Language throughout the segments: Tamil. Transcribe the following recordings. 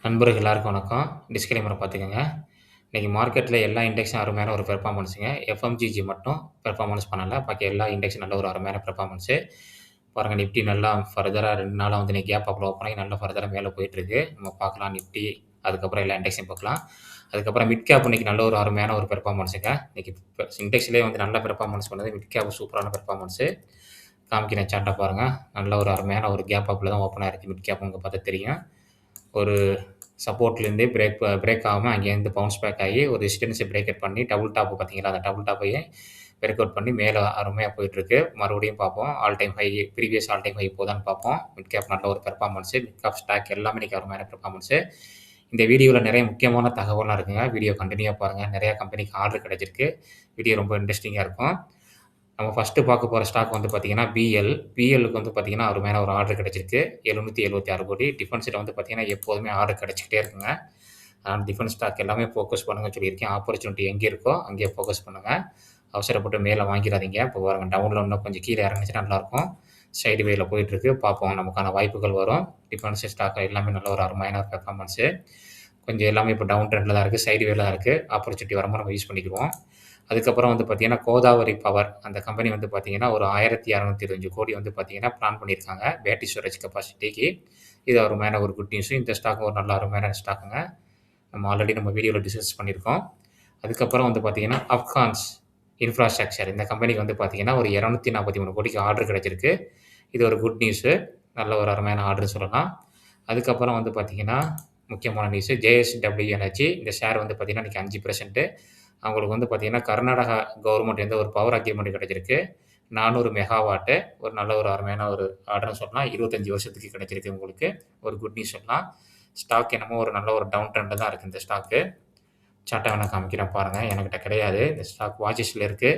நண்பர்கள் எல்லாருக்கும் வணக்கம். டிஸ்க்ளைமர பார்த்துக்கங்க. இன்னைக்கு மார்க்கெட்ல எல்லா இண்டெக்ஸும் அருமையான ஒரு பெர்ஃபார்மன்ஸுங்க. எஃப்எம்சிஜி மட்டும் பெர்ஃபார்மன்ஸ் பண்ணல. பாக்கி எல்லா இண்டெக்ஸும் நல்ல ஒரு அருமையான பெர்ஃபார்மன்ஸு. பாருங்க நிஃப்டி நல்லா ஃபர்தரா 2 நாளா வந்து இன்னைக்கு கேப் அப்ல ஓப்பன் ஆகி நல்லா ஃபர்தரா மேல போயிட்டுருக்கு. நம்ம பார்க்கலாம் நிஃப்டி, அதுக்கப்புறம் எல்லா இண்டெக்ஸையும் பார்க்கலாம். அதுக்கப்புறம் மிட் கேப் இன்னைக்கு நல்ல ஒரு அருமையான ஒரு பெர்ஃபார்மன்ஸுங்க. இன்னைக்கு இண்டெக்ஸ்லயே வந்து நல்ல பெர்ஃபார்மன்ஸ் பண்ணது மிட் கேப் சூப்பரான பெர்ஃபார்மன்ஸு. காமிக்கிறேன் சார்ட்ட பாருங்க. நல்ல ஒரு அருமையான ஒரு கேப் அப்ல தான் ஓப்பன் ஆயிருக்கு மிட் கேப் உங்களுக்கு பார்த்தா தெரியும். ஒரு சப்போர்ட்லேருந்தே பிரேக் ஆகாம அங்கேருந்து பவுன்ஸ் பேக் ஆகி ஒரு ரெசிஸ்டன்ஸை பிரேக் அவுட் பண்ணி டபுள் டாப் பார்த்தீங்களா, அந்த டபுள் டாப்பையே பிரேக் அவுட் பண்ணி மேலே அருமையாக போயிட்டுருக்கு. மறுபடியும் பார்ப்போம். All time high previous all time high போதான்னு பார்ப்போம். மிட் கேப் நல்ல ஒரு பெர்ஃபார்மன்ஸு. மிட் கேப் ஸ்டாக் எல்லாமே இன்னைக்கு அருமையான பெர்ஃபார்மன்ஸு. இந்த வீடியோவில் நிறைய முக்கியமான தகவலாம் இருக்குங்க. வீடியோ கண்டினியூவாக பாருங்கள். நிறையா கம்பெனிக்கு ஆர்டர் கிடைச்சிருக்கு. வீடியோ ரொம்ப இன்ட்ரெஸ்டிங்காக இருக்கும். நம்ம ஃபஸ்ட்டு பார்க்க போகிற ஸ்டாக் வந்து பார்த்தீங்கன்னா பிஎல். பிஎல்லுக்கு வந்து பார்த்தீங்கன்னா அருமையான ஒரு ஆர்டர் கிடைச்சிருக்கு. 776 கோடி. டிஃபென்ஸில் வந்து பார்த்தீங்கன்னா எப்போதுமே ஆர்டர் கிடைச்சிக்கிட்டே இருக்குங்க. டிஃபென்ஸ் ஸ்டாக் எல்லாமே ஃபோக்கஸ் பண்ணுங்கன்னு சொல்லியிருக்கேன். ஆப்பர்ச்சுனிட்டி எங்கே இருக்கோ அங்கேயே ஃபோக்கஸ் பண்ணுங்கள். அவசரப்பட்டு மேலே வாங்கிடாதீங்க. இப்போ பாருங்க டவுனில் இன்னும் கொஞ்சம் கீழே இறங்குச்சுன்னா நல்லாயிருக்கும். சைடு வேல போயிட்டுருக்கு. பார்ப்போம் நமக்கான வாய்ப்புகள் வரும். டிஃபென்ஸ் ஸ்டாக் எல்லாமே நல்ல ஒரு அருமையான பெர்ஃபார்மன்ஸு. கொஞ்சம் எல்லாமே இப்போ டவுன் ட்ரெண்டில் தான் இருக்குது. சைடு வேல தான் இருக்குது. ஆப்பர்ச்சுனிட்டி வரும்போது நம்ம யூஸ் பண்ணிக்குவோம். அதுக்கப்புறம் வந்து பார்த்தீங்கன்னா கோதாவரி பவர் அந்த கம்பெனி வந்து பார்த்தீங்கன்னா ஒரு 1625 கோடி வந்து பார்த்தீங்கன்னா பிளான் பண்ணியிருக்காங்க பேட்டரி ஸ்டோரேஜ் கெப்பாசிட்டிக்கு. இது அருமையான ஒரு குட் நியூஸ். இந்த ஸ்டாக் ஒரு நல்ல அருமையான ஸ்டாக்குங்க. நம்ம ஆல்ரெடி நம்ம வீடியோவில் டிஸ்கஸ் பண்ணியிருக்கோம். அதுக்கப்புறம் வந்து பார்த்தீங்கன்னா அப்கான்ஸ் இன்ஃப்ராஸ்ட்ரக்சர் இந்த கம்பெனிக்கு வந்து பார்த்தீங்கன்னா ஒரு 243 கோடிக்கு ஆர்டர் கிடைச்சிருக்கு. இது ஒரு குட் நியூஸு. நல்ல ஒரு அருமையான ஆர்டர்னு சொல்லலாம். அதுக்கப்புறம் வந்து பார்த்தீங்கன்னா முக்கியமான நியூஸு ஜேஎஸ்டபிள்யூ எனர்ஜி. இந்த ஷேர் வந்து பார்த்தீங்கன்னா இன்றைக்கி 5%. அவங்களுக்கு வந்து பார்த்தீங்கன்னா கர்நாடகா கவர்மெண்ட் ஒரு பவர் அக்ரிமெண்ட் கிடைச்சிருக்கு. 400 மெகாவாட்டு. ஒரு நல்ல ஒரு அருமையான ஒரு ஆர்டர்னு சொல்லலாம். 25 வருஷத்துக்கு கிடைச்சிருக்கு உங்களுக்கு. ஒரு குட் நியூஸ் சொல்லலாம். ஸ்டாக் என்னமோ ஒரு நல்ல ஒரு டவுன் ட்ரெண்டில் தான் இருக்குது இந்த ஸ்டாக்கு. சார்ட்டை வேணா காமிக்கிறேன் பாருங்கள். என்கிட்ட கிடையாது. இந்த ஸ்டாக் வாட்சஸில் இருக்குது.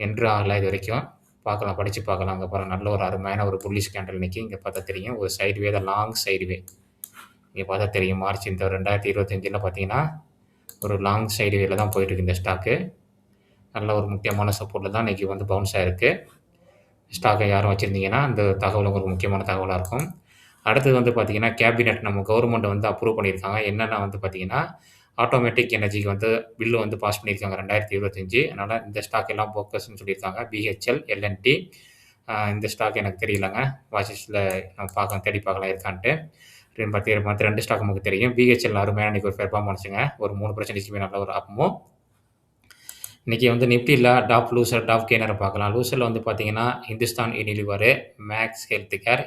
என்ட்ரு ஆகலை இது வரைக்கும். பார்க்கலாம், படித்து பார்க்கலாம். அங்கே பாருங்கள் நல்ல ஒரு அருமையான ஒரு புல்லிஷ் கேண்டில் இன்னைக்கு. இங்கே பார்த்தா தெரியும். ஒரு சைடுவே தான், லாங் சைடுவே. இங்கே பார்த்தா தெரியும். மார்ச் இந்த 2025 பார்த்தீங்கன்னா ஒரு லாங் சைடு வேல தான் போயிட்டுருக்கு இந்த ஸ்டாக்கு. நல்ல ஒரு முக்கியமான சப்போர்ட்டில் தான் இன்றைக்கி வந்து பவுன்ஸ் ஆகிருக்கு. ஸ்டாக்கை யாரும் வச்சுருந்தீங்கன்னா அந்த தகவல் உங்களுக்கு முக்கியமான தகவலாக இருக்கும். அடுத்தது வந்து பார்த்தீங்கன்னா கேபினெட் நம்ம கவர்மெண்ட் வந்து அப்ரூவ் பண்ணியிருக்காங்க. என்னென்னா வந்து பார்த்தீங்கன்னா ஆட்டோமேட்டிக் எனர்ஜிக்கு வந்து பில்லு வந்து பாஸ் பண்ணியிருக்காங்க 2025. அதனால் இந்த ஸ்டாக் எல்லாம் ஃபோக்கஸ்ன்னு சொல்லியிருக்காங்க. BHEL, L&T. இந்த ஸ்டாக் எனக்கு தெரியலங்க. வாட்சஸில் நம்ம தேடி பார்க்கலாம் இருக்கான்ட்டு. மற்ற 2 ஸ்டாக் நமக்கு தெரியும். பிஹெச்எல் அருமையான இன்றைக்கி ஒரு பெர்ஃபார்மன்ஸுங்க. ஒரு 3% நல்ல ஒரு ஆப்பமும். இன்றைக்கி வந்து நிஃப்டியில் டாப் லூசர், டாப் கெய்னரை பார்க்கலாம். லூசரில் வந்து பார்த்தீங்கன்னா Hindustan Unilever, Max healthcare,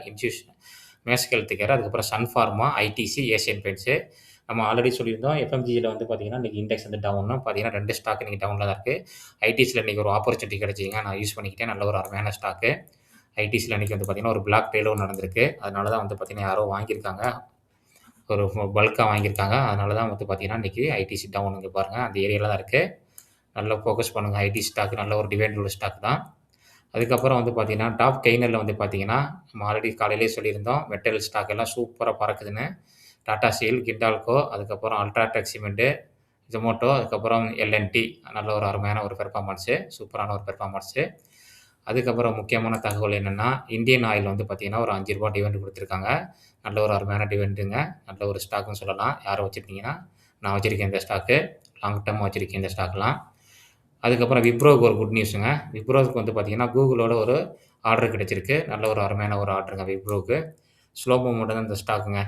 Max healthcare, அதுக்கப்புறம் Sun Pharma, ITC, Asian paints. நம்ம ஆல்ரெடி சொல்லியிருந்தோம். எஃப்எம்ஜியில் வந்து பார்த்தீங்கன்னா இன்றைக்கி இண்டெக்ஸ் வந்து டவுன்னு பார்த்தீங்கன்னா 2 ஸ்டாக் இன்றைக்கி டவுனில் தான் இருக்குது. ஐடிசியில் இன்றைக்கி ஒரு ஆப்பர்ச்சுனிட்டி கிடச்சிங்க. நான் யூஸ் பண்ணிக்கிட்டேன். நல்ல ஒரு அருமையான ஸ்டாக்கு. ஐடிசியில் இன்றைக்கி வந்து பார்த்தீங்கன்னா ஒரு பிளாக் ட்ரேடும் நடந்திருக்கு. அதனால தான் வந்து பார்த்தீங்கன்னா யாரோ வாங்கியிருக்காங்க. ஒரு பல்காக வாங்கியிருக்காங்க. அதனால தான் வந்து பார்த்தீங்கன்னா இன்றைக்கி ஐடிசி டவுன். இங்கே பாருங்கள் அந்த ஏரியாவில் தான் இருக்குது. நல்லா ஃபோக்கஸ் பண்ணுங்கள். ஐடி ஸ்டாக் நல்ல ஒரு டிவைண்ட் உள்ள ஸ்டாக் தான். அதுக்கப்புறம் வந்து பார்த்தீங்கன்னா டாப் கெய்னரில் வந்து பார்த்தீங்கன்னா நம்ம ஆல்ரெடி காலையிலே சொல்லியிருந்தோம். மெட்டல் ஸ்டாக் எல்லாம் சூப்பராக பறக்குதுன்னு. டாடா ஸ்டீல், ஹிண்டால்கோ, அதுக்கப்புறம் அல்ட்ராடெக் சிமெண்ட்டு, ஜொமோட்டோ, அதுக்கப்புறம் எல்என்டி. நல்ல ஒரு அருமையான ஒரு பெர்ஃபார்மன்ஸு. சூப்பரான ஒரு பெர்ஃபார்மன்ஸு. அதுக்கப்புறம் முக்கியமான தகவல் என்னென்னா இந்தியன் ஆயில் வந்து பார்த்தீங்கன்னா ஒரு ₹5 டிவிடெண்ட் கொடுத்துருக்காங்க. நல்ல ஒரு அருமையான டிவிடெண்டுங்க. நல்ல ஒரு ஸ்டாக்குன்னு சொல்லலாம். யாரை வச்சுருக்கீங்கன்னா நான் வச்சுருக்கேன் இந்த ஸ்டாக்கு. லாங் டேர்மாக வச்சுருக்கேன் இந்த ஸ்டாக்லாம். அதுக்கப்புறம் விப்ரோவுக்கு ஒரு குட் நியூஸுங்க. விப்ரோவுக்கு வந்து பார்த்தீங்கன்னா கூகுளோட ஒரு ஆர்டர் கிடைச்சிருக்கு. நல்ல ஒரு அருமையான ஒரு ஆர்டருங்க விப்ரோவுக்கு. ஸ்லோ மூவ்மெண்ட் தான் இந்த ஸ்டாக்குங்க.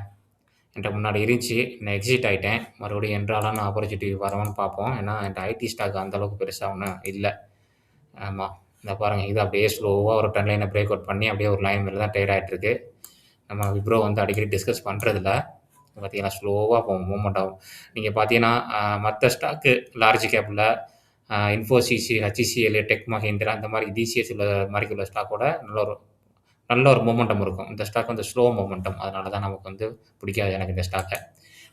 என்கிட்ட முன்னாடி இருந்துச்சு. நான் எக்ஸிட் ஆகிட்டேன். மறுபடியும் என்ட்ராலான ஆப்பர்ச்சுனிட்டி வருமான்னு பார்ப்போம். ஏன்னா என்கிட்ட ஐடி ஸ்டாக் அந்தளவுக்கு பெருசாக ஒன்றும் இல்லை. ஆமாம். இந்த பாருங்கள் இது அப்படியே ஸ்லோவாக ஒரு ட்ரெண்ட் லைனை பிரேக் அவுட் பண்ணி அப்படியே ஒரு லைன் மேலே தான் ட்ரேட் ஆகிட்டுருக்கு. நம்ம விப்ரோ வந்து அடிக்கடி டிஸ்கஸ் பண்ணுறதில்ல. பார்த்தீங்கன்னா ஸ்லோவாக போகும், மூவ்மெண்ட் ஆகும். நீங்கள் பார்த்தீங்கன்னா மற்ற ஸ்டாக்கு லார்ஜ் கேப்பில் இன்ஃபோசிஸ், ஹெச்சிஎல், டெக் மஹிந்திரா இந்த மாதிரி டிசிஎஸ் உள்ள ஸ்டாக்கோட நல்ல ஒரு மொமெண்டம் இருக்கும். இந்த ஸ்டாக் வந்து ஸ்லோ மொமெண்டம். அதனால தான் நமக்கு வந்து பிடிக்காது எனக்கு இந்த ஸ்டாக்கை.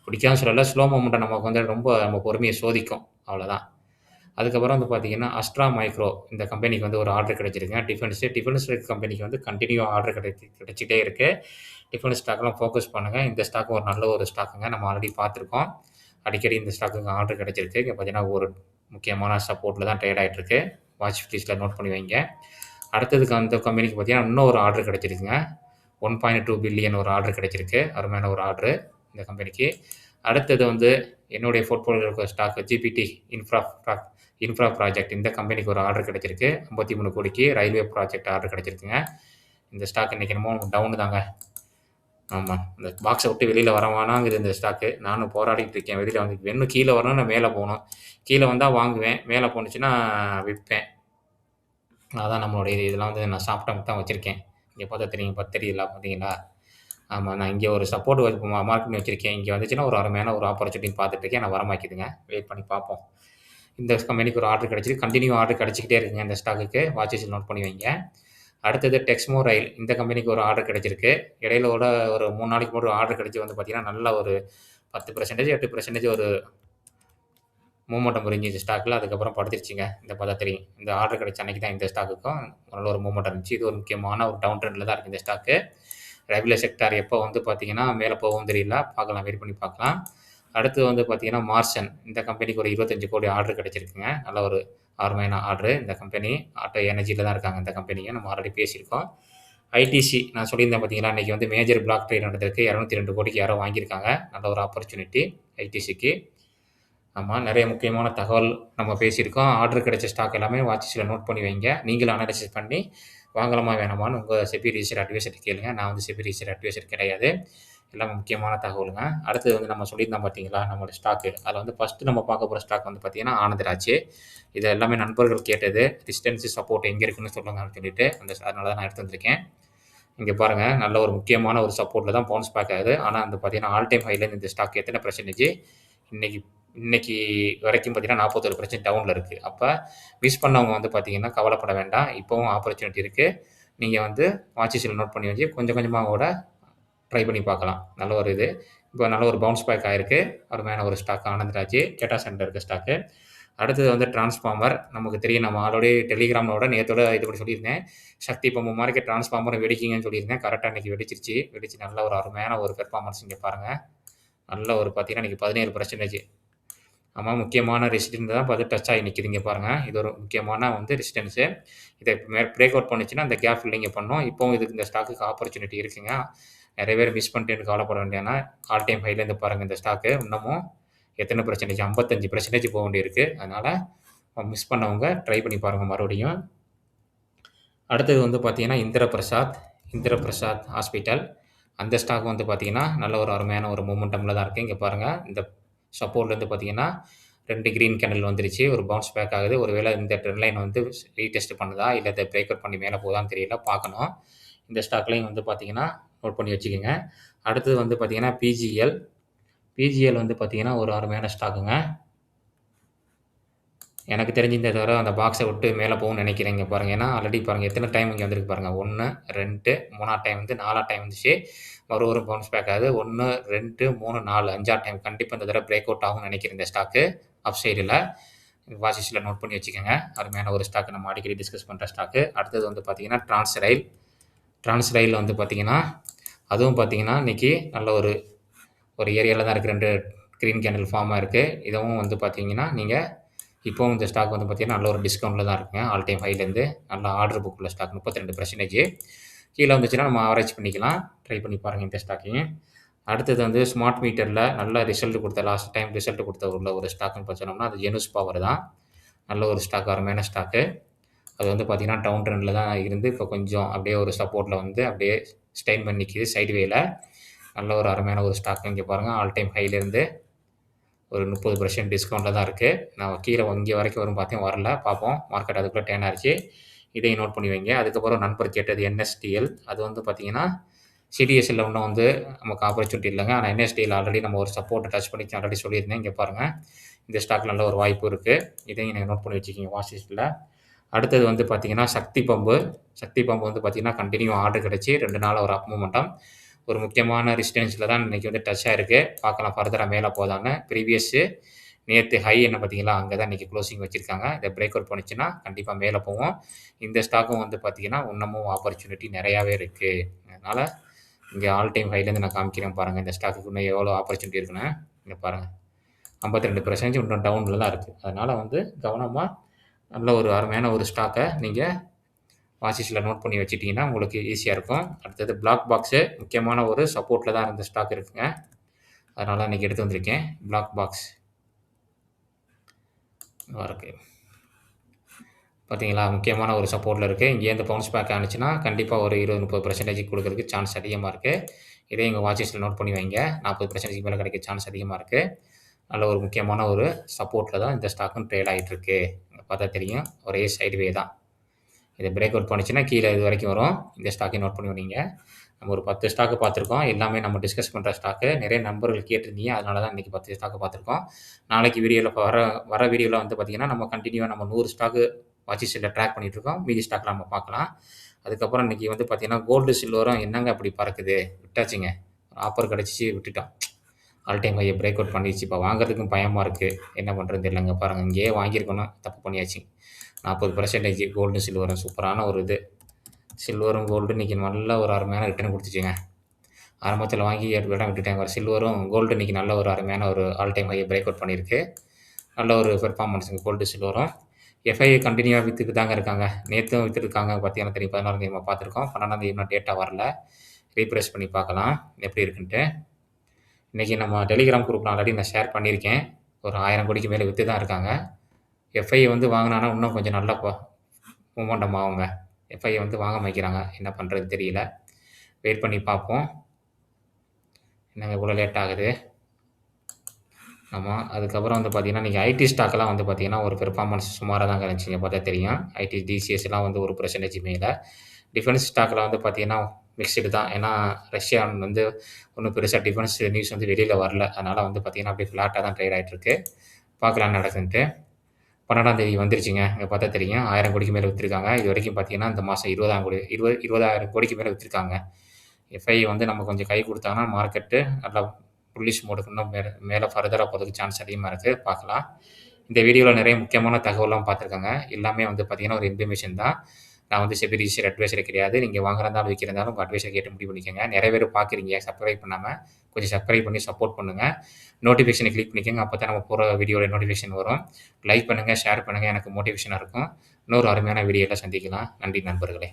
பிடிக்காதுன்னு சொல்லலை. ஸ்லோ மொமெண்டம் நமக்கு வந்து ரொம்ப நம்ம பொறுமையை சோதிக்கும். அவ்வளோதான். அதுக்கப்புறம் வந்து பார்த்தீங்கன்னா அஸ்ட்ரா மைக்ரோ இந்த கம்பெனிக்கு வந்து ஒரு ஆர்டர் கிடைச்சிருக்குங்க. டிஃபென்ஸ் கம்பெனிக்கு வந்து கண்டினியூ ஆர்டர் கிடைச்சிட்டே இருக்குது. டிஃபென்ஸ் ஸ்டாக்லாம் ஃபோக்கஸ் பண்ணுங்கள். இந்த ஸ்டாக் ஒரு நல்ல ஒரு ஸ்டாக்குங்க. நம்ம ஆல்ரெடி பார்த்துருக்கோம். அடிக்கடி இந்த ஸ்டாக்குக்கு ஆர்டர் கிடைச்சிருக்கு. இங்கே பார்த்தீங்கன்னா ஒரு முக்கியமான சப்போர்ட்டில் தான் ட்ரேட் ஆகிட்டுருக்கு. வாட்ச் லிஸ்ட்டில் நோட் பண்ணி வைங்க. அடுத்ததுக்கு அந்த கம்பெனிக்கு பார்த்தீங்கன்னா இன்னும் ஒரு ஆர்டர் கிடைச்சிருக்குங்க. 1.2 பில்லியன் ஒரு ஆர்டர் கிடைச்சிருக்கு. அருமையான ஒரு ஆர்டரு. இந்த கம்பெனிக்கு. அடுத்தது வந்து என்னுடைய போர்ட்ஃபோலியோல இருக்கிற ஸ்டாக் ஜிபிடி இன்ஃப்ரா ப்ராஜெக்ட் இந்த கம்பெனிக்கு ஒரு ஆர்டர் கிடைச்சிருக்கு. 53 கோடிக்கு ரயில்வே ப்ராஜெக்ட் ஆர்டர் கிடைச்சிருக்குங்க. இந்த ஸ்டாக் இன்னைக்கு என்னமோ டவுன் தாங்க. ஆமா. இந்த பாக்ஸ விட்டு வெளியில வரவேணாங்குது இந்த ஸ்டாக்கு. நானும் போராடிட்டு இருக்கேன். வெளியில வந்து இன்னும் கீழ வரணும், நான் மேல போணும். கீழ வந்தா வாங்குவேன். மேல போணுச்சுன்னா விப்பேன். அதான் நம்மளுடைய இது. இதெல்லாம் வந்து நான் ஷார்ட் டேர்ம்க்கு தான் வச்சிருக்கேன். இங்க பார்த்தா தெரியும். தெரியுதா பார்த்தீங்களா? ஆமா. நான் இங்க ஒரு சப்போர்ட் மார்க் பண்ணி வச்சிருக்கேன். இங்க வந்துச்சுன்னா ஒரு அருமையான ஒரு ஆப்பர்ச்சுனிட்டின்னு பார்த்துட்டு இருக்கேன். ஆனா வரமாக்கிதுங்க. வெயிட் பண்ணி பார்ப்போம். இந்த கம்பெனிக்கு ஒரு ஆர்டர் கிடைச்சிருக்கு. கன்டின்யூ ஆர்டர் கிடைச்சுக்கிட்டே இருக்குங்க இந்த ஸ்டாக்குக்கு. வாட்ச் லிஸ்ட்ல நோட் பண்ணி வைங்க. அடுத்தது டெக்ஸ்மோ ரயில். இந்த கம்பெனிக்கு ஒரு ஆர்டர் கிடைச்சிருக்கு. இடையில ஒரு 3 நாளைக்கு முன்னாடி ஒரு ஆர்டர் கிடைச்சு வந்து பார்த்தீங்கன்னா, நல்ல ஒரு 10% 8% ஒரு மூவ்மெண்டம் இருந்துச்சு ஸ்டாக்ல. அதுக்கப்புறம் படுத்துருச்சுங்க. இந்த பார்த்தா தெரியும். இந்த ஆர்டர் கிடைச்ச அன்னைக்கு தான் இந்த ஸ்டாக்குக்கும் நல்ல ஒரு மூவ்மெண்ட் இருந்துச்சு. இது ஒரு முக்கியமான ஒரு டவுன் ட்ரெண்ட்ல தான் இருக்கு இந்த ஸ்டாக்கு. ரெகுலர் செக்டார் எப்போ வந்து பார்த்தீங்கன்னா, மேல போகும்னு தெரியல. பார்க்கலாம். வெயிட் பண்ணி பார்க்கலாம். அடுத்து வந்து பார்த்தீங்கன்னா, மார்சன். இந்த கம்பெனிக்கு ஒரு 25 கோடி ஆர்டர் கிடைச்சிருக்குங்க. நல்ல ஒரு அருமையான ஆர்டரு. இந்த கம்பெனி ஆட்டோ எனர்ஜில தான் இருக்காங்க இந்த கம்பெனிங்க. நம்ம ஆல்ரெடி பேசியிருக்கோம். ஐடிசி நான் சொல்லியிருந்தேன் பார்த்தீங்களா, இன்னைக்கு வந்து மேஜர் பிளாக் ட்ரேட் நடந்திருக்கு. 202 கோடிக்கு யாரோ வாங்கியிருக்காங்க. நல்ல ஒரு ஆப்பர்ச்சுனிட்டி ஐடிசிக்கு. ஆமா. நெறைய முக்கியமான தகவல் நம்ம பேசியிருக்கோம். ஆர்டர் கிடைச்ச ஸ்டாக் எல்லாமே வாட்ச் லிஸ்ட்ல நோட் பண்ணி வைங்க. நீங்களும் அனாலிசிஸ் பண்ணி வாங்கலாமா வேணாமான்னு உங்க செபி ரிஜிஸ்டர்ட் அட்வைசர்ட்ட கேளுங்க. நான் வந்து செபி ரிஜிஸ்டர்ட் அட்வைசர் கிடையாது. எல்லாமே முக்கியமான தகவலுங்க. அடுத்தது வந்து நம்ம சொல்லியிருந்தோம் பார்த்தீங்களா, நம்மளோட ஸ்டாக்கு. அதில வந்து ஃபர்ஸ்ட்டு நம்ம பார்க்க போற ஸ்டாக் வந்து பார்த்தீங்கன்னா, ஆனந்தராஜ். இது எல்லாமே நண்பர்கள் கேட்டது. ரெசிஸ்டன்ஸ், சப்போர்ட் எங்க இருக்குன்னு சொல்லுங்கன்னு சொல்லிட்டு, அதனால தான் நான் எடுத்து வந்திருக்கேன். இங்க பாருங்க, நல்ல ஒரு முக்கியமான ஒரு சப்போர்ட்ல தான் பவுன்ஸ் பேக் ஆகுது. ஆனா வந்து பார்த்தீங்கன்னா, ஆல் டைம் ஹைல இந்த ஸ்டாக் எத்தன பெர்சன்டேஜ் இன்னைக்கு இன்னைக்கு வரைக்கும் பார்த்தீங்கன்னா 41% டவுன்ல இருக்கு. அப்ப மிஸ் பண்ணவங்க வந்து பார்த்தீங்கன்னா, கவலைப்பட வேண்டாம். இப்பவும் ஆப்பர்ச்சுனிட்டி இருக்கு. நீங்க வந்து வாட்ச் லிஸ்ட்ல நோட் பண்ணி வச்சு கொஞ்சம் கொஞ்சமா கூட ட்ரை பண்ணி பார்க்கலாம். நல்ல ஒரு இது. இப்போ நல்ல ஒரு பவுன்ஸ் பேக் ஆயிருக்கு. அருமையான ஒரு ஸ்டாக் ஆனந்தராஜ். டேட்டா சென்டர் இருக்க ஸ்டாக்கு. அடுத்தது வந்து டிரான்ஸ்ஃபார்மர். நமக்கு தெரியும். நம்ம ஆல்ரெடி டெலிகிராமோட நேத்தோட இது பண்ணி சொல்லியிருந்தேன். சக்தி பம்பு மார்க்கெட் டிரான்ஸ்ஃபார்மரும் வெடிக்குங்கன்னு சொல்லியிருந்தேன். கரெக்ட்டா இன்னைக்கு வெடிச்சிருச்சு. வெடிச்சு நல்ல ஒரு அருமையான ஒரு பெர்ஃபார்மன்ஸ் இங்க பாருங்க. நல்ல ஒரு பார்த்தீங்கன்னா, இன்னைக்கு 17% ஆமா. முக்கியமான ரெசிஸ்டன்ஸ் தான் பார்த்து டச் ஆகி நிக்குது. இங்க பாருங்க. இது ஒரு முக்கியமான வந்து ரெசிஸ்டன்ஸு. இத பிரேக் அவுட் பண்ணுச்சுன்னா, அந்த கேப் ஃபில்லிங்க பண்ணும். இப்பவும் இதுக்கு இந்த ஸ்டாக்குக்கு ஆப்பர்ச்சுனிட்டி இருக்குங்க. நெறைய பேர் மிஸ் பண்ணிட்டேன்னு கவலைப்பட வேண்டியானா, ஆல் டைம் ஹைல இருந்து பாருங்க இந்த ஸ்டாக்கு. இன்னமும் எத்தன பெர்சன்டேஜ் 55% போ வேண்டியிருக்கு. அதனால மிஸ் பண்ணவங்க ட்ரை பண்ணி பாருங்க மறுபடியும். அடுத்தது வந்து பார்த்தீங்கன்னா, இந்திரபிரசாத் ஹாஸ்பிட்டல். அந்த ஸ்டாக் வந்து பார்த்தீங்கன்னா, நல்ல ஒரு அருமையான ஒரு மொமெண்டம்ல தான் இருக்கு. இங்க பாருங்க. இந்த சப்போர்ட்லேருந்து பார்த்தீங்கன்னா, 2 கிரீன் கேண்டில் வந்துருச்சு. ஒரு பவுன்ஸ் பேக் ஆகுது. ஒருவேளை இந்த ட்ரெண்ட் லைன் வந்து ரீடெஸ்ட் பண்ணுதா? இல்ல இத பிரேக் அவுட் பண்ணி மேல போகுதான்னு தெரியல. பார்க்கணும். இந்த ஸ்டாக்லயும் வந்து பார்த்தீங்கன்னா, நோட் பண்ணி வச்சுக்கங்க. அடுத்தது வந்து பார்த்தீங்கன்னா, பிஜிஎல். பிஜிஎல் வந்து பார்த்தீங்கன்னா, ஒரு அருமையான ஸ்டாக்குங்க. எனக்கு தெரிஞ்சு இந்த தடவ அந்த பாக்ஸ விட்டு மேல போகும்னு நெனைக்கிறேன். இங்க பாருங்க. ஏன்னா, ஆல்ரெடி பாருங்க எத்தன டைம் இங்க வந்திருக்கு பாருங்க. 1, 2, 3ஆவது டைம் வந்து 4ஆவது டைம் வந்துச்சு. ஒரு பவுன்ஸ் பேக் ஆகுது. 1, 2, 3, 4, 5ஆவது டைம். கண்டிப்பா இந்த தடவ பிரேக் அவுட் ஆகும்னு நெனைக்கிறேன் இந்த ஸ்டாக்கு. அப் சைடுல. வாட்ச் லிஸ்ட்ல நோட் பண்ணி வச்சுக்கங்க. அருமையான ஒரு ஸ்டாக் நம்ம அடிக்கடி டிஸ்கஸ் பண்ற ஸ்டாக்கு. அடுத்தது வந்து பார்த்தீங்கன்னா, டிரான்ஸ்ரயில் வந்து பார்த்தீங்கன்னா, அதுவும் பார்த்தீங்கன்னா, இன்னைக்கு நல்ல ஒரு ஒரு ஏரியால தான் இருக்கு. 2 கிரீன் கேண்டில் ஃபார்ம் ஆயிருக்கு. இதுவும் வந்து பார்த்தீங்கன்னா, நீங்க இப்பவும் இந்த ஸ்டாக் வந்து பார்த்தீங்கன்னா, நல்ல ஒரு டிஸ்கவுண்ட்ல தான் இருக்குங்க. ஆல் டைம் ஹைலேருந்து. நல்ல ஆர்டர் புக் உள்ள ஸ்டாக் 32% கீழ வந்துச்சுன்னா நம்ம ஆவரேஜ் பண்ணிக்கலாம். ட்ரை பண்ணி பாருங்க இந்த ஸ்டாக்கையும். அடுத்தது வந்து ஸ்மார்ட் மீட்டர்ல நல்ல ரிசல்ட் குடுத்த லாஸ்ட் டைம் ரிசல்ட் குடுத்த உள்ள ஒரு ஸ்டாக்ன்னு பார்த்தோம்னா, அது ஜெனுஸ் பவர் தான். நல்ல ஒரு ஸ்டாக், அருமையான ஸ்டாக்கு. அது வந்து பார்த்தீங்கன்னா, டவுன் ட்ரெண்ட்ல தான் இருந்து இப்போ கொஞ்சம் அப்படியே ஒரு சப்போர்ட்ல வந்து அப்படியே ஸ்டெயின் பண்ணி நிக்குது சைட்வேல. நல்ல ஒரு அருமையான ஒரு ஸ்டாக். இங்க பாருங்க. ஆல் டைம் ஹைலேருந்து ஒரு 30% டிஸ்கவுண்ட்ல தான் இருக்கு. நான் கீழ இங்க வரைக்கும் வரும் பார்த்தேன். வரல. பார்ப்போம். மார்க்கெட் அதுக்குள்ள டர்ன் ஆயிருச்சு. இதையும் நோட் பண்ணி வைங்க. அதுக்கப்புறம் நண்பர் கேட்டது என்எஸ்டிஎல். அது வந்து பார்த்தீங்கன்னா, சிடிஎஸ்எல்ல இன்னும் வந்து நமக்கு ஆப்பர்ச்சுனிட்டி இல்லங்க. ஆனா என்எஸ்டிஎல் ஆல்ரெடி நம்ம ஒரு சப்போர்ட்ட டச் பண்ணி ஆல்ரெடி சொல்லியிருந்தேன். இங்க பாருங்க. இந்த ஸ்டாக்ல நல்ல ஒரு வாய்ப்பு இருக்கு. இதையும் நீங்க நோட் பண்ணி வச்சுக்கங்க வாட்ச் லிஸ்ட்ல. அடுத்தது வந்து பார்த்தீங்கன்னா, சக்தி பம்பு. சக்தி பம்பு வந்து பார்த்தீங்கன்னா, கன்டின்யூ ஆர்டர் கிடைச்சு 2 நாளா ஒரு அப் மொமெண்டம். ஒரு முக்கியமான ரெசிஸ்டன்ஸ்ல தான் இன்னைக்கு வந்து டச் ஆயிருக்கு. பார்க்கலாம் ஃபர்தரா மேல போதான்னு. நேத்து ஹை என்ன பார்த்தீங்களா, அங்க தான் இன்னைக்கு குளோசிங் வச்சிருக்காங்க. இத பிரேக் அவுட் பண்ணுச்சுன்னா, கண்டிப்பா மேல போகும். இந்த ஸ்டாக்கும் வந்து பார்த்தீங்கன்னா, இன்னமும் ஆப்பர்ச்சுனிட்டி நெறையாவே இருக்கு. அதனால இங்க ஆல் டைம் ஹைலேருந்து நான் காமிக்கிறேன் பாருங்க. இந்த ஸ்டாக்குக்கு இன்னும் எவ்வளோ ஆப்பர்ச்சுனிட்டி இருக்குன்னு. இங்க பாருங்க. 52% இன்னும் டவுன்ல தான் இருக்கு. அதனால வந்து கவனமா நல்ல ஒரு அருமையான ஒரு ஸ்டாக்க நீங்க வாட்ச் லிஸ்ட்ல நோட் பண்ணி வச்சுட்டீங்கன்னா, உங்களுக்கு ஈஸியா இருக்கும். அடுத்தது பிளாக் பாக்ஸு முக்கியமான ஒரு சப்போர்ட்ல தான் இந்த ஸ்டாக் இருக்குங்க. அதனால இன்னைக்கு எடுத்து வந்திருக்கேன். பிளாக் பாக்ஸ் இருக்கு. பார்த்தீங்களா? முக்கியமான ஒரு சப்போர்ட்ல இருக்கு. இங்கேருந்து பவுன்ஸ் பேக் ஆனுச்சுன்னா, கண்டிப்பா ஒரு 20, 30% குடுக்கறதுக்கு சான்ஸ் அதிகமா இருக்கு. இதையும் உங்க வாட்ச் லிஸ்ட்ல நோட் பண்ணி வைங்க. 40% மேல கிடைக்க சான்ஸ் அதிகமா இருக்கு. நல்ல ஒரு முக்கியமான ஒரு சப்போர்ட்ல தான் இந்த ஸ்டாக்கும் ட்ரேட் ஆயிட்டு இருக்கு. பார்த்தா தெரியும். ஒரே சைட்வே தான். இது பிரேக் அவுட் பண்ணுச்சுன்னா, கீழ இதுவரைக்கும் வரும். இந்த ஸ்டாக்கையும் நோட் பண்ணி வைங்க. நம்ம ஒரு 10 ஸ்டாக் பார்த்துருக்கோம். எல்லாமே நம்ம டிஸ்கஸ் பண்ற ஸ்டாக்கு. நிறைய நண்பர்கள் கேட்டிருந்தீங்க. அதனால தான் இன்னைக்கு 10 ஸ்டாக் பார்த்துருக்கோம். நாளைக்கு வீடியோல வர வர வீடியோல வந்து பார்த்தீங்கன்னா, நம்ம கன்டினியூவா நம்ம 100 ஸ்டாக்கு வாட்ச் லிஸ்ட்ல ட்ராக் பண்ணிட்டு இருக்கோம். மீதி ஸ்டாக்லாம் நம்ம பார்க்கலாம். அதுக்கப்புறம் இன்னைக்கு வந்து பார்த்தீங்கன்னா, கோல்டு, சில்வரும் என்னங்க அப்படி பறக்குது? விட்டாச்சுங்க. ஆஃபர் கிடைச்சுச்சு விட்டுட்டோம். ஆல் டைம் ஹைய பிரேக் அவுட் பண்ணிருச்சு. இப்போ வாங்குறதுக்கும் பயமா இருக்கு. என்ன பண்றதுன்னு தெரியலங்க. பாருங்க இங்கேயே வாங்கியிருக்கணும். தப்பு பண்ணியாச்சு. 40% கோல்டும், சில்வரும் சூப்பரான ஒரு இது. சில்வரும், கோல்டும் இன்னைக்கு நல்ல ஒரு அருமையான ரிட்டர்ன் குடுத்துச்சுங்க. ஆரம்பத்தில வாங்கி இடம் விட்டுட்டேன். சில்வரும், கோல்டும் இன்னைக்கு நல்ல ஒரு அருமையான ஒரு ஆல் டைம் ஹைய பிரேக் அவுட் பண்ணியிருக்கு. நல்ல ஒரு பெர்ஃபார்மன்ஸுங்க கோல்டு, சில்வரும். எஃப்ஐ கன்டினியூவா வித்துட்டு தாங்க இருக்காங்க. நேத்தும் வித்துருக்காங்க. பார்த்தீங்கன்னா தெரியும். 16ஆம் தேதி நம்ம பார்த்துருக்கோம். 12ஆம் தேதி இன்னும் டேட்டா வரல. ரீஃப்ரெஷ் பண்ணி பார்க்கலாம். எப்படி இருக்குன்ட்டு. இன்னைக்கு நம்ம டெலிகிராம் குரூப்ல ஆல்ரெடி நான் ஷேர் பண்ணியிருக்கேன். ஒரு 1000 கோடிக்கு மேல வித்து தான் இருக்காங்க. எஃப்ஐ வந்து வாங்குனான்னா இன்னும் கொஞ்சம் நல்லா மொமெண்டம் ஆகுங்க. எஃப்ஐ வந்து வாங்காம வைக்கிறாங்க. என்ன பண்றதுன்னு தெரியல. வெயிட் பண்ணி பார்ப்போம். என்னங்க இவ்வளோ லேட் ஆகுது. ஆமா. அதுக்கப்புறம் வந்து பார்த்தீங்கன்னா, இன்னைக்கு ஐடி ஸ்டாக்லாம் வந்து பார்த்தீங்கன்னா, ஒரு பெர்ஃபார்மன்ஸ் சுமாரா தாங்க இருந்துச்சுங்க. பார்த்தா தெரியும். ஐடி, டிசிஎஸ்லாம் வந்து 1% மேல. டிஃபென்ஸ் ஸ்டாக்ல வந்து பார்த்தீங்கன்னா, மிக்ஸ்டு தான். ஏன்னா, ரஷ்யா வந்து ஒண்ணும் பெருசா டிஃபென்ஸ் நியூஸ் வந்து வெளியில வரல. அதனால வந்து பார்த்தீங்கன்னா, அப்படியே ஃப்ளாட்டா தான் ட்ரேட் ஆயிட்டு இருக்கு. பார்க்கலாம் என்ன நடக்குதுன்ட்டு. 12ஆம் தேதி வந்துருச்சுங்க. இங்க பார்த்தா தெரியும். 1000 கோடிக்கு மேல வித்துருக்காங்க. இதுவரைக்கும் பார்த்தீங்கன்னா, இந்த மாசம் 20,000 கோடிக்கு மேல வித்துருக்காங்க. எஃப்ஐ வந்து நம்ம கொஞ்சம் கை குடுத்தாங்கன்னா, மார்க்கெட்டு நல்லா புல்லிஷ் மோடுக்கு இன்னும் மேல ஃபர்தரா போறதுக்கு சான்ஸ் அதிகமா இருக்கு. பார்க்கலாம். இந்த வீடியோல நிறைய முக்கியமான தகவல்லாம் பார்த்துருக்கேங்க. எல்லாமே வந்து பார்த்தீங்கன்னா, ஒரு இன்ஃபர்மேஷன் தான். நான் வந்து செபி ரிஜிஸ்டர்ட் அட்வைசர் கிடையாது. நீங்க வாங்குறதாலும், விக்கிறதாலும் உங்க அட்வைஸர கேட்டு முடிவு பண்ணிக்கங்க. நிறைய பேர் பார்க்குறீங்க. சப்ஸ்கிரைப் பண்ணாம. கொஞ்சம் சப்ஸ்கிரைப் பண்ணி சப்போர்ட் பண்ணுங்க. நோட்டிஃபிகேஷன கிளிக் பண்ணிக்கங்க. அப்பதான் நம்ம போடுற வீடியோட நோட்டிஃபிகேஷன் வரும். லைக் பண்ணுங்க, ஷேர் பண்ணுங்க. எனக்கு மோட்டிவேஷனா இருக்கும். இன்னொரு அருமையான வீடியோல சந்திக்கலாம். நன்றி நண்பர்களே.